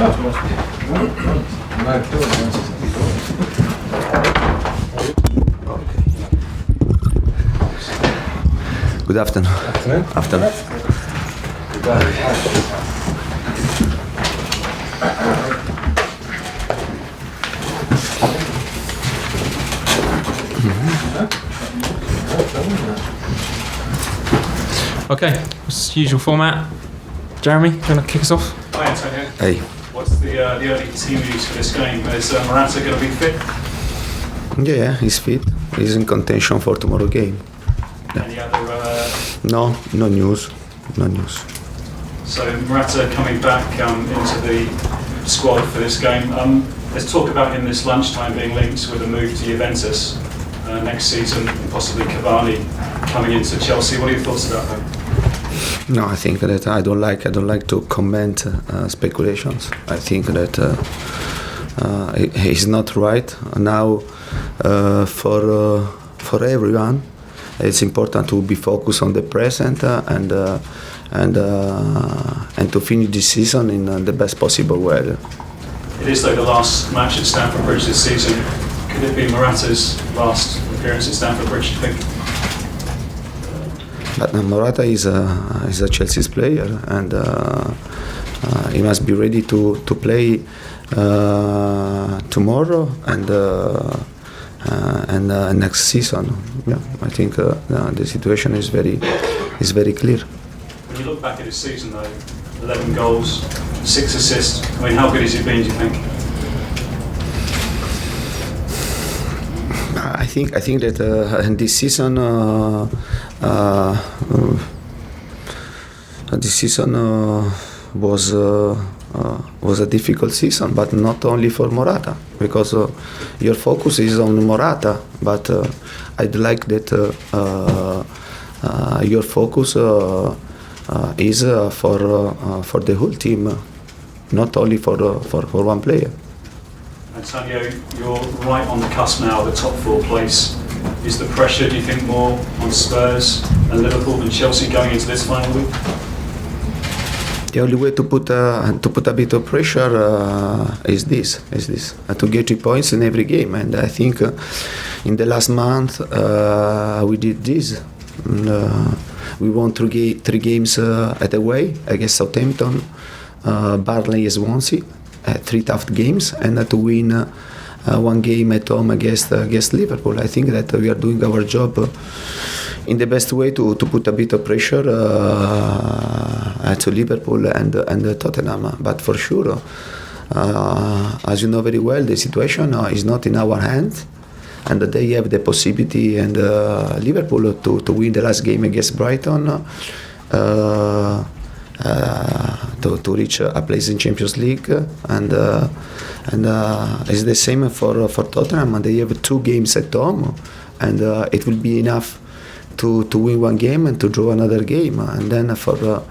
Good afternoon. Afternoon. Okay, what's the usual format? Jeremy, do you want to kick us off? Hi Antonio. Hey. What's the early team news for this game? Is Morata going to be fit? Yeah, he's fit. He's in contention for tomorrow game. Yeah. Any other? No news. No news. So Morata coming back into the squad for this game. There's talk about him this lunchtime being linked with a move to Juventus next season, and possibly Cavani coming into Chelsea. What are your thoughts about that? No, I think that I don't like to comment speculations. I think that he's not right now. For everyone, it's important to be focused on the present and to finish this season in the best possible way. It is though the last match at Stamford Bridge this season. Could it be Morata's last appearance at Stamford Bridge, do you think? But Morata is a Chelsea's player, and he must be ready to play tomorrow and next season. Yeah, I think the situation is very clear. When you look back at his season though, 11 goals, 6 assists. I mean, how good has he been, do you think? I think that this season was a difficult season, but not only for Morata, because your focus is on Morata. But I'd like that your focus is for the whole team, not only for one player. Antonio, you're right on the cusp now of the top 4 place. Is the pressure, do you think, more on Spurs and Liverpool than Chelsea going into this final week? The only way to put a bit of pressure is this, to get 3 points in every game. And I think in the last month we did this. We won 3 games at away against Southampton, Burnley and Swansea. 3 tough games, and to win 1 game at home against Liverpool. I think that we are doing our job in the best way to put a bit of pressure to Liverpool and Tottenham. But for sure, as you know very well, the situation is not in our hands, and they have the possibility and Liverpool to win the last game against Brighton. To reach a place in Champions League, and it's the same for Tottenham. And they have 2 games at home, and it will be enough to win 1 game and to draw another game. And then for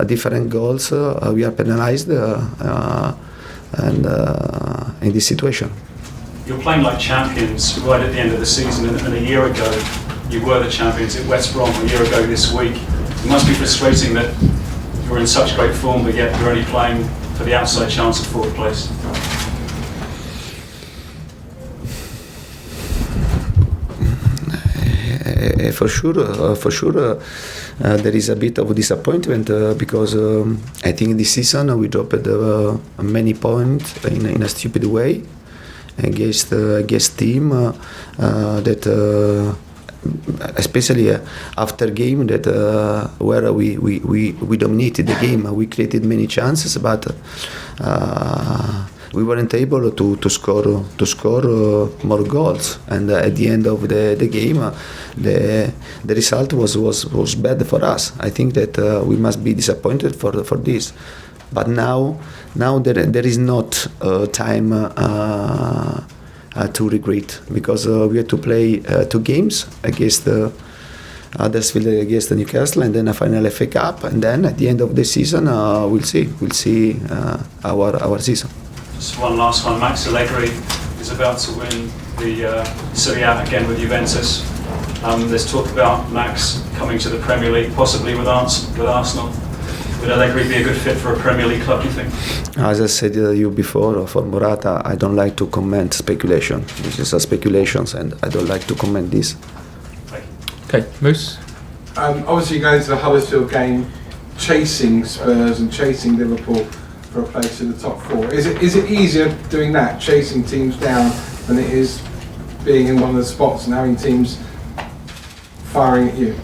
different goals, we are penalized and in this situation. You're playing like champions right at the end of the season, and a year ago you were the champions at West Brom. A year ago this week, it must be frustrating that you're in such great form, but yet you're only playing for the outside chance of 4th place. For sure, there is a bit of disappointment because I think this season we dropped many points in a stupid way against team that. Especially after game that where we dominated the game, we created many chances, but we weren't able to score more goals. And at the end of the game, the result was bad for us. I think that we must be disappointed for this. But now there is not time to regret, because we had to play 2 games against Huddersfield, against Newcastle, and then a final FA Cup, and then at the end of the season we'll see our season. Just one last one. Max Allegri is about to win the Serie A again with Juventus. There's talk about Max coming to the Premier League, possibly with Arsenal. Would Allegri be a good fit for a Premier League club, do you think? As I said to you before, for Morata, I don't like to comment speculation. This is a speculations, and I don't like to comment this. Thank you. Okay, Moose. Obviously, you're going to the Huddersfield game, chasing Spurs and chasing Liverpool for a place in the top four. Is it easier doing that, chasing teams down, than it is being in one of the spots and having teams firing at you?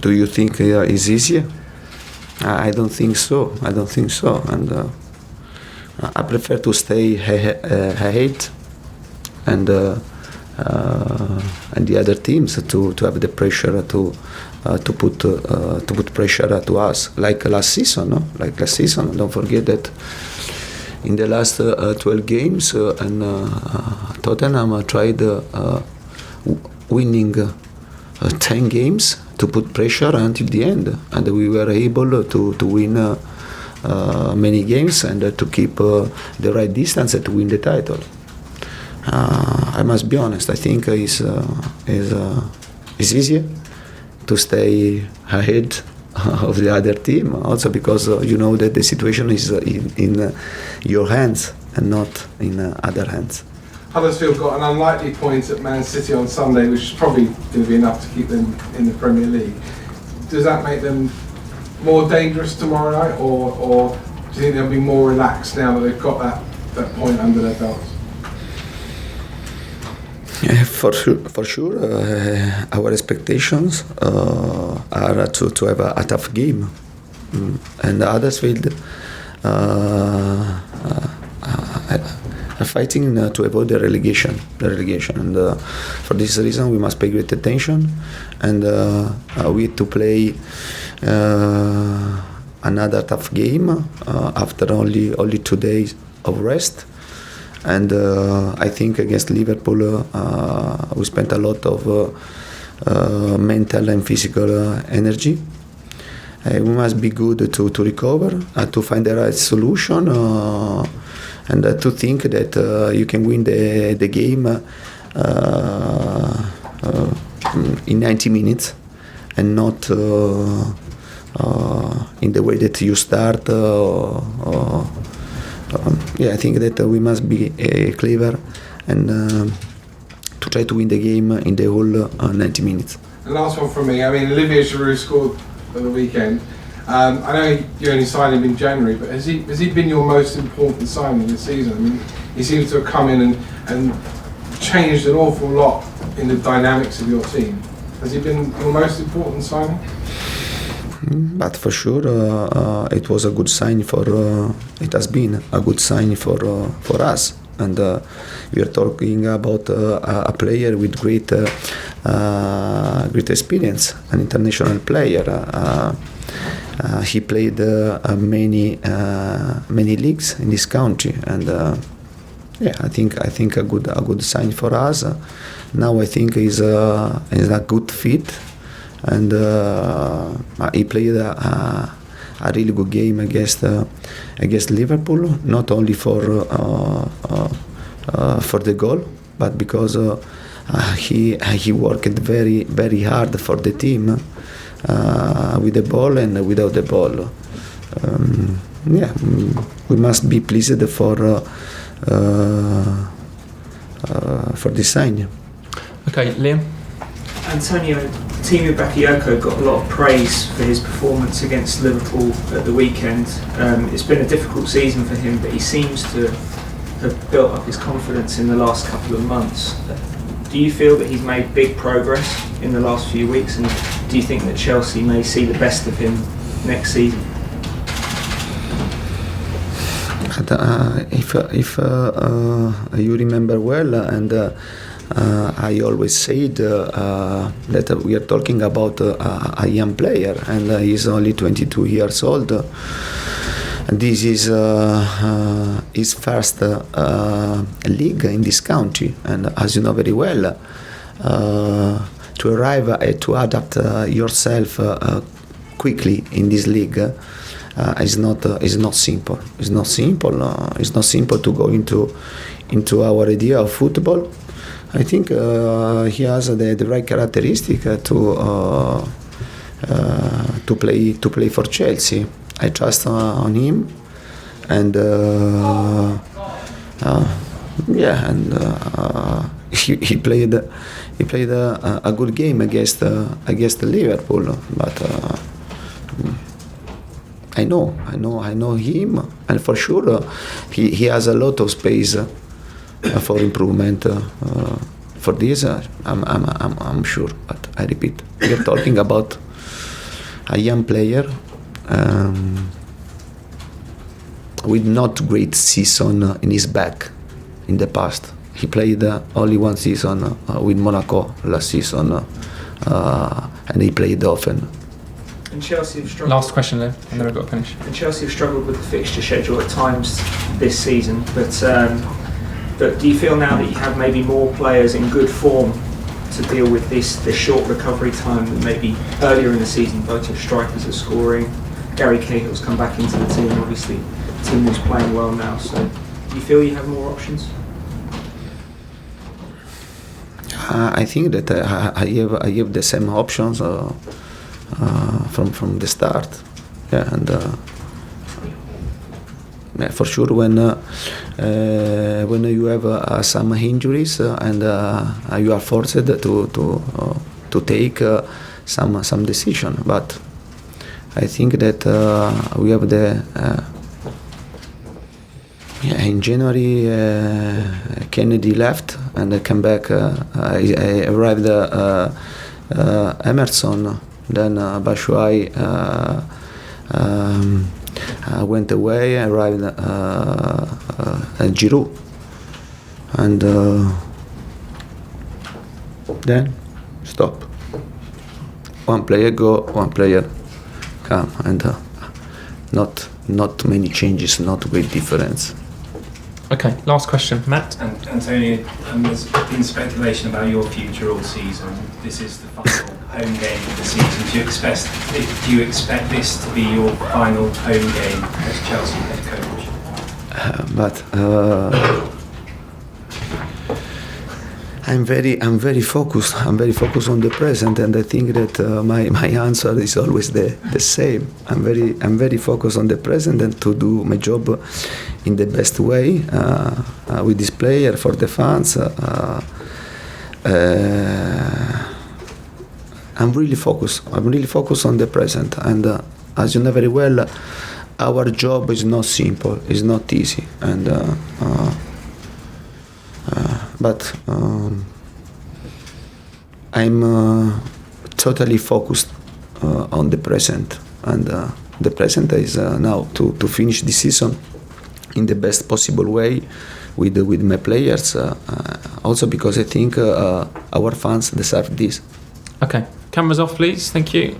Do you think it's easier? I don't think so. And I prefer to stay ahead, and the other teams to have the pressure to put pressure to us, like last season. No? Like last season, don't forget that in the last 12 games, Tottenham tried winning 10 games to put pressure until the end, and we were able to win many games and to keep the right distance to win the title. I must be honest, I think it's easier to stay ahead of the other team, also because you know that the situation is in your hands and not in other hands. Huddersfield got an unlikely point at Man City on Sunday, which is probably going to be enough to keep them in the Premier League. Does that make them more dangerous tomorrow night, or do you think they'll be more relaxed now that they've got that point under their belts? For sure, our expectations are to have a tough game, and Huddersfield are fighting to avoid the relegation. And for this reason, we must pay great attention, and we have to play another tough game after only 2 days of rest. And I think against Liverpool, we spent a lot of mental and physical energy. We must be good to recover, to find the right solution, and to think that you can win the game in 90 minutes and not in the way that you start. I think that we must be clever and to try to win the game in the whole 90 minutes. The last one from me. I mean, Olivier Giroud scored at the weekend. I know you only signed him in January, but has he been your most important signing this season? I mean, he seems to have come in and changed an awful lot in the dynamics of your team. Has he been your most important signing? But for sure, it was a good sign it has been a good sign for us. And we are talking about a player with great experience, an international player. He played many leagues in this country, and I think a good sign for us. Now I think he's a good fit, and he played a really good game against Liverpool, not only for the goal, but because he worked very very hard for the team. With the ball and without the ball. We must be pleased for this sign. Okay, Liam. Antonio, Tiemoue Bakayoko got a lot of praise for his performance against Liverpool at the weekend. It's been a difficult season for him, but he seems to have built up his confidence in the last couple of months. Do you feel that he's made big progress in the last few weeks, and do you think that Chelsea may see the best of him next season? If you remember well, and I always said that we are talking about a young player, and he's only 22 years old. And this is his first league in this country, and as you know very well, to arrive to adapt yourself quickly in this league is not simple. It's not simple. It's not simple to go into our idea of football. I think he has the right characteristic to to play for Chelsea. I trust on him, and he played a good game against Liverpool, but I know him, and for sure he has a lot of space for improvement. For this, I'm sure, but I repeat, we are talking about a young player with not great season in his back in the past. He played only one season with Monaco last season, and he played often. And Chelsea have struggled. Last question, Liv, and then we've got to finish. And Chelsea have struggled with the fixture schedule at times this season, but do you feel now that you have maybe more players in good form to deal with this short recovery time than maybe earlier in the season? Both your strikers are scoring. Gary Cahill's come back into the team, obviously. Tiemoue playing well now, so do you feel you have more options? I think that I have the same options from the start. Yeah, and for sure when you have some injuries and you are forced to take some decision, but I think that we have the in January Kennedy left and I came back. I arrived Emerson, then Batshuayi went away. I arrived Giroud, and then stop. One player go, one player come, and not many changes, not great difference. Okay, last question, Matt. And Antonio, there's been speculation about your future all season. This is the final home game of the season. Do you expect this to be your final home game as Chelsea head coach? I'm very focused. I'm very focused on the present, and I think that my answer is always the same. I'm very focused on the present and to do my job in the best way with this player for the fans. I'm really focused. I'm really focused on the present, and as you know very well, our job is not simple. It's not easy, and. But I'm totally focused on the present, and the present is now to finish the season in the best possible way with my players. Also because I think our fans deserve this. Okay, cameras off, please. Thank you.